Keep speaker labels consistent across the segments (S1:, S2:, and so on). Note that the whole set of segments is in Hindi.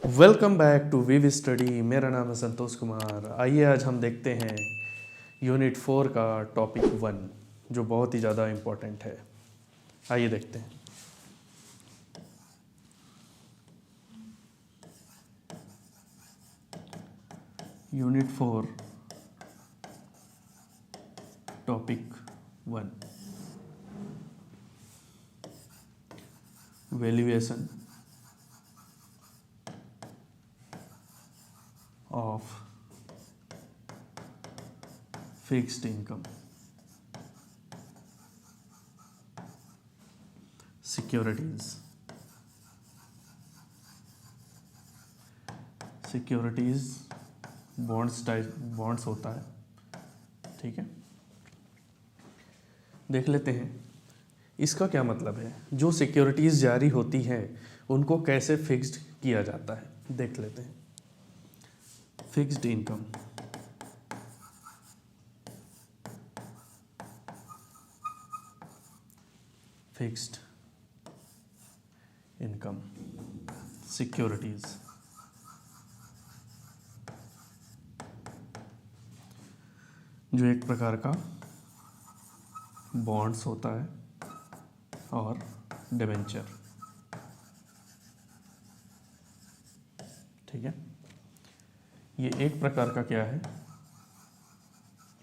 S1: Welcome back to weave study. मेरा नाम है संतोष कुमार। आइए आज हम देखते हैं यूनिट 4 का टॉपिक 1 जो बहुत ही ज़्यादा इम्पोर्टेंट है। आइए देखते हैं। Unit 4 topic 1 valuation of fixed income, securities bonds होता है। ठीक है, देख लेते हैं इसका क्या मतलब है। जो सिक्योरिटीज़ जारी होती हैं उनको कैसे फिक्स्ड किया जाता है, देख लेते हैं। Fixed income, fixed income securities जो एक प्रकार का बॉन्ड्स होता है और डिबेंचर। ठीक है, ये एक प्रकार का क्या है,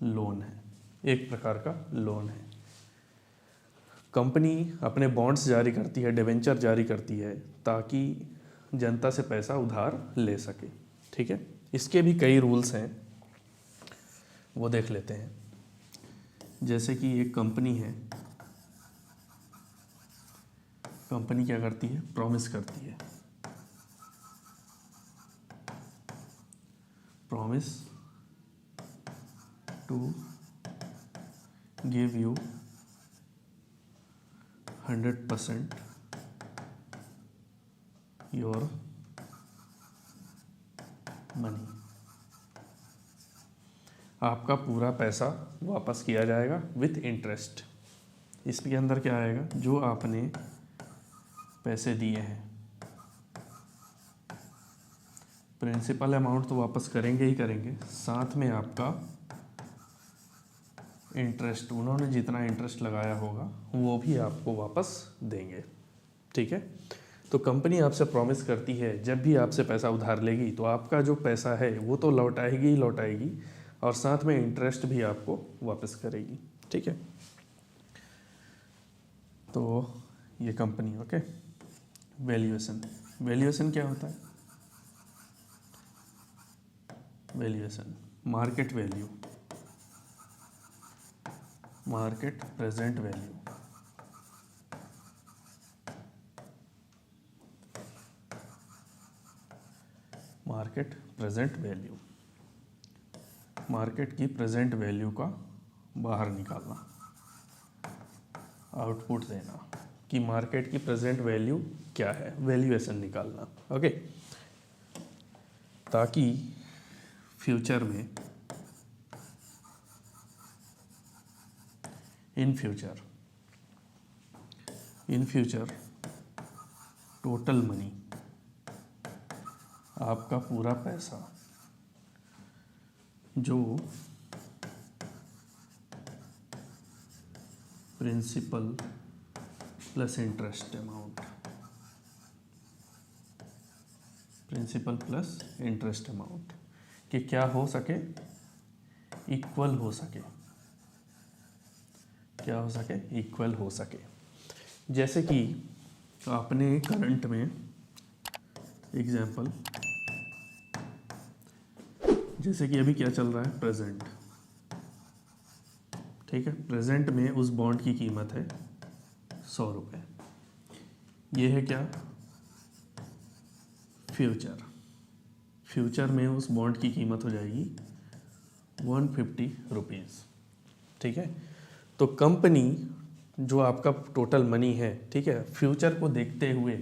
S1: लोन है। एक प्रकार का लोन है। कंपनी अपने बॉन्ड्स जारी करती है, डिबेंचर जारी करती है ताकि जनता से पैसा उधार ले सके। ठीक है, इसके भी कई रूल्स हैं, वो देख लेते हैं। जैसे कि एक कंपनी है, कंपनी क्या करती है, प्रॉमिस करती है, promise to give you 100% your money। आपका पूरा पैसा वापस किया जाएगा विथ इंटरेस्ट। इसके अंदर क्या आएगा, जो आपने पैसे दिए हैं, प्रिंसिपल अमाउंट तो वापस करेंगे ही करेंगे, साथ में आपका इंटरेस्ट, उन्होंने जितना इंटरेस्ट लगाया होगा वो भी आपको वापस देंगे। ठीक है, तो कंपनी आपसे प्रॉमिस करती है जब भी आपसे पैसा उधार लेगी तो आपका जो पैसा है वो तो लौटाएगी ही लौटाएगी और साथ में इंटरेस्ट भी आपको वापस करेगी। ठीक है, तो ये कंपनी। ओके, वैल्यूएशन, वैल्यूएशन क्या होता है, valuation market value, market present value, market present value, market की प्रेजेंट वैल्यू का बाहर निकालना, आउटपुट देना कि मार्केट की प्रेजेंट वैल्यू क्या है, वैल्यूएशन निकालना। ओके, ताकि फ्यूचर में, इन फ्यूचर टोटल मनी, आपका पूरा पैसा जो principal plus interest amount, principal plus interest amount कि क्या हो सके, इक्वल हो सके, क्या हो सके, इक्वल हो सके। जैसे कि आपने करंट में, एग्जाम्पल, जैसे कि अभी क्या चल रहा है, प्रेजेंट। ठीक है, प्रेजेंट में उस बॉन्ड की कीमत है 100 रुपये। ये है क्या, फ्यूचर। फ्यूचर में उस बॉन्ड की कीमत हो जाएगी 150 रुपीज़। ठीक है, तो कंपनी जो आपका टोटल मनी है, ठीक है, फ्यूचर को देखते हुए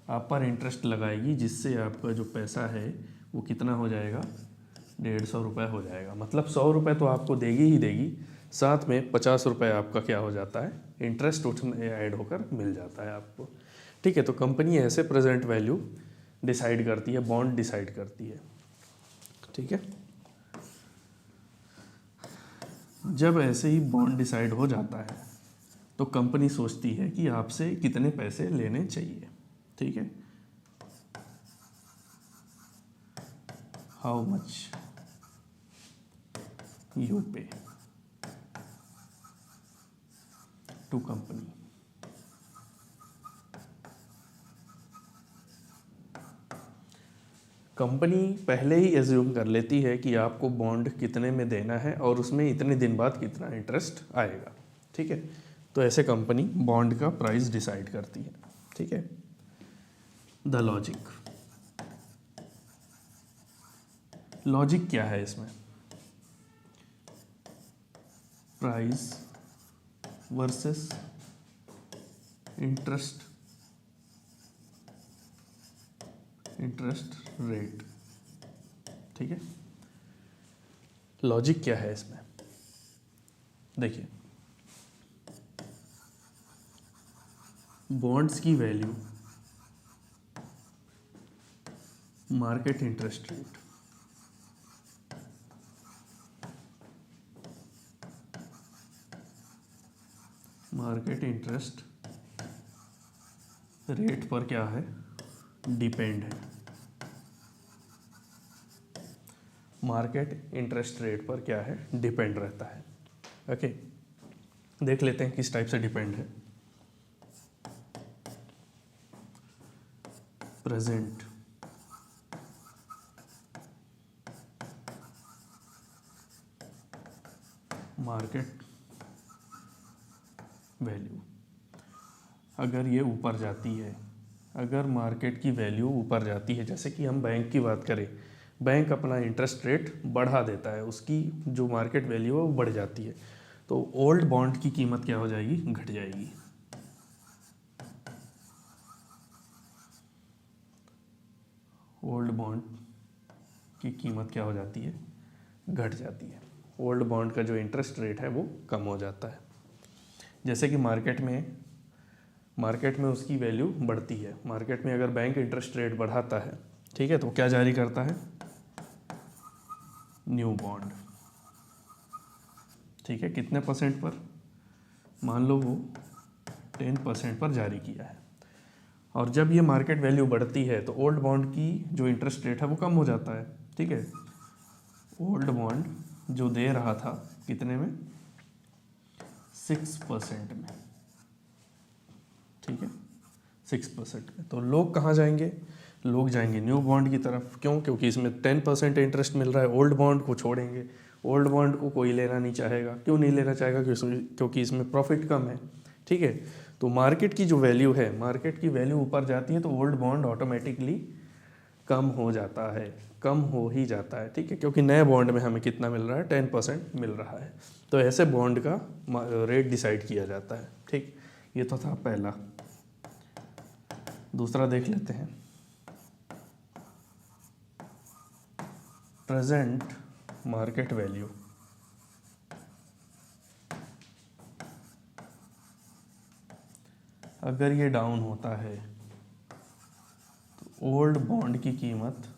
S1: आप पर इंटरेस्ट लगाएगी, जिससे आपका जो पैसा है वो कितना हो जाएगा, 150 रुपये हो जाएगा। मतलब 100 रुपये तो आपको देगी ही देगी, साथ में 50 रुपये आपका क्या हो जाता है, इंटरेस्ट उसमें ऐड होकर मिल जाता है आपको। ठीक है, तो कंपनी ऐसे प्रेजेंट वैल्यू डिसाइड करती है, बॉन्ड डिसाइड करती है, ठीक है। जब ऐसे ही बॉन्ड डिसाइड हो जाता है तो कंपनी सोचती है कि आपसे कितने पैसे लेने चाहिए, ठीक है। हाउ मच यू पे टू कंपनी। कंपनी पहले ही एज्यूम कर लेती है कि आपको बॉन्ड कितने में देना है और उसमें इतने दिन बाद कितना इंटरेस्ट आएगा, ठीक है। तो ऐसे कंपनी बॉन्ड का प्राइस डिसाइड करती है, ठीक है। द लॉजिक क्या है इसमें? प्राइस वर्सेस इंटरेस्ट रेट, ठीक है। लॉजिक क्या है इसमें? देखिए, बॉन्ड्स की value market interest rate, market interest rate पर क्या है? डिपेंड है। मार्केट इंटरेस्ट रेट पर क्या है? डिपेंड रहता है। ओके, देख लेते हैं किस टाइप से डिपेंड है। प्रेजेंट मार्केट वैल्यू, अगर ये ऊपर जाती है, अगर मार्केट की वैल्यू ऊपर जाती है, जैसे कि हम बैंक की बात करें, बैंक अपना इंटरेस्ट रेट बढ़ा देता है, उसकी जो मार्केट वैल्यू है वो बढ़ जाती है, तो ओल्ड बॉन्ड की कीमत क्या हो जाएगी? घट जाएगी। ओल्ड बॉन्ड की कीमत क्या हो जाती है? घट जाती है। ओल्ड बॉन्ड का जो इंटरेस्ट रेट है वो कम हो जाता है। जैसे कि मार्केट में उसकी वैल्यू बढ़ती है। मार्केट में अगर बैंक इंटरेस्ट रेट बढ़ाता है, ठीक है, तो क्या जारी करता है? न्यू बॉन्ड, ठीक है। कितने परसेंट पर? मान लो वो 10% पर जारी किया है, और जब ये मार्केट वैल्यू बढ़ती है तो ओल्ड बॉन्ड की जो इंटरेस्ट रेट है वो कम हो जाता है, ठीक है। ओल्ड बॉन्ड जो दे रहा था कितने में? 6% में, ठीक है, 6% में। तो लोग कहाँ जाएंगे? लोग जाएंगे न्यू बॉन्ड की तरफ। क्यों? क्योंकि इसमें 10% इंटरेस्ट मिल रहा है। ओल्ड बॉन्ड को छोड़ेंगे। ओल्ड बॉन्ड को कोई लेना नहीं चाहेगा। क्यों नहीं लेना चाहेगा? क्योंकि इसमें प्रॉफिट कम है, ठीक है। तो मार्केट की जो वैल्यू है, मार्केट की वैल्यू ऊपर जाती है तो ओल्ड बॉन्ड ऑटोमेटिकली कम हो जाता है, कम हो ही जाता है, ठीक है। क्योंकि नए बॉन्ड में हमें कितना मिल रहा है? 10% मिल रहा है। तो ऐसे बॉन्ड का रेट डिसाइड किया जाता है, ठीक। ये तो था पहला। दूसरा देख लेते हैं। प्रेजेंट मार्केट वैल्यू, अगर ये डाउन होता है तो ओल्ड बॉन्ड की कीमत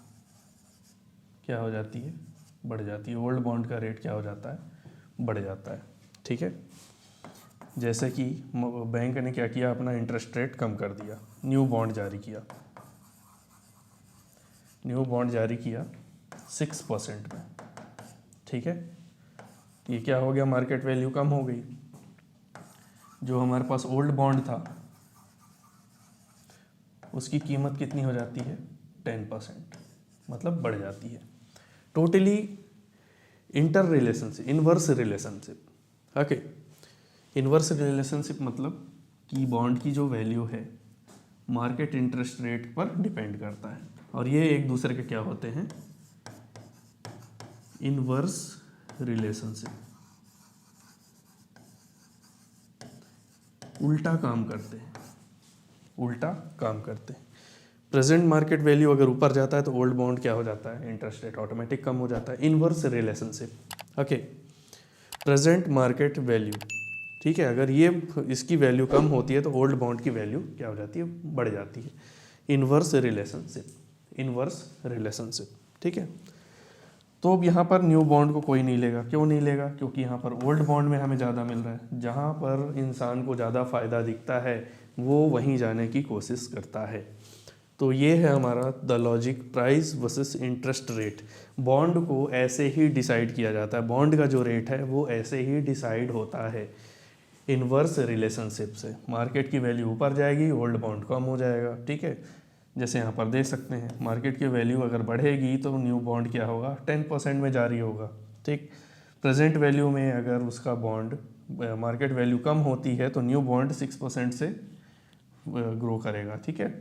S1: क्या हो जाती है? बढ़ जाती है। ओल्ड बॉन्ड का रेट क्या हो जाता है? बढ़ जाता है, ठीक है। जैसे कि बैंक ने क्या किया? अपना इंटरेस्ट रेट कम कर दिया, न्यू बॉन्ड जारी किया। न्यू बॉन्ड जारी किया 6% में, ठीक है। ये क्या हो गया? मार्केट वैल्यू कम हो गई। जो हमारे पास ओल्ड बॉन्ड था उसकी कीमत कितनी हो जाती है? 10%, मतलब बढ़ जाती है। Totally inter relationship, inverse relationship. Okay, inverse relationship मतलब कि बॉन्ड की जो वैल्यू है मार्केट इंटरेस्ट रेट पर डिपेंड करता है, और ये एक दूसरे के क्या होते हैं? इनवर्स रिलेशनशिप, उल्टा काम करते हैं, उल्टा काम करते हैं। प्रेजेंट मार्केट वैल्यू अगर ऊपर जाता है तो ओल्ड बॉन्ड क्या हो जाता है? इंटरेस्ट रेट ऑटोमेटिक कम हो जाता है। Inverse relationship. Okay, present market value, ठीक है, अगर ये इसकी वैल्यू कम होती है तो ओल्ड बॉन्ड की वैल्यू क्या हो जाती है? बढ़ जाती है। इनवर्स रिलेशनशिप, इनवर्स रिलेशनशिप, ठीक है। तो अब यहाँ पर न्यू बॉन्ड को कोई नहीं लेगा, क्यों नहीं लेगा? क्योंकि यहाँ पर ओल्ड बॉन्ड में हमें ज़्यादा मिल रहा है, जहाँ पर इंसान को ज़्यादा फ़ायदा दिखता है वो वहीं जाने की कोशिश करता है। तो ये है हमारा the logic price versus interest rate. Bond को ऐसे ही डिसाइड किया जाता है, बॉन्ड का जो रेट है वो ऐसे ही डिसाइड होता है इनवर्स रिलेशनशिप से। मार्केट की वैल्यू ऊपर जाएगी, ओल्ड बॉन्ड कम हो जाएगा, ठीक है। जैसे यहाँ पर देख सकते हैं, मार्केट की वैल्यू अगर बढ़ेगी तो न्यू बॉन्ड क्या होगा, 10% में जारी होगा, ठीक। प्रेजेंट वैल्यू में अगर उसका बॉन्ड मार्केट वैल्यू कम होती है तो न्यू बॉन्ड 6% से ग्रो करेगा, ठीक है।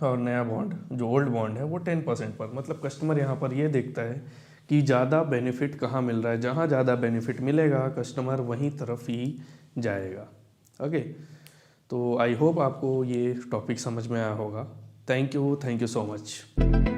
S1: और नया बॉन्ड जो ओल्ड बॉन्ड है वो 10% पर। मतलब कस्टमर यहाँ पर ये देखता है कि ज़्यादा बेनिफिट कहाँ मिल रहा है, जहाँ ज़्यादा बेनिफिट मिलेगा कस्टमर वहीं तरफ ही जाएगा। ओके, तो आई होप आपको ये टॉपिक समझ में आया होगा। Thank you so much.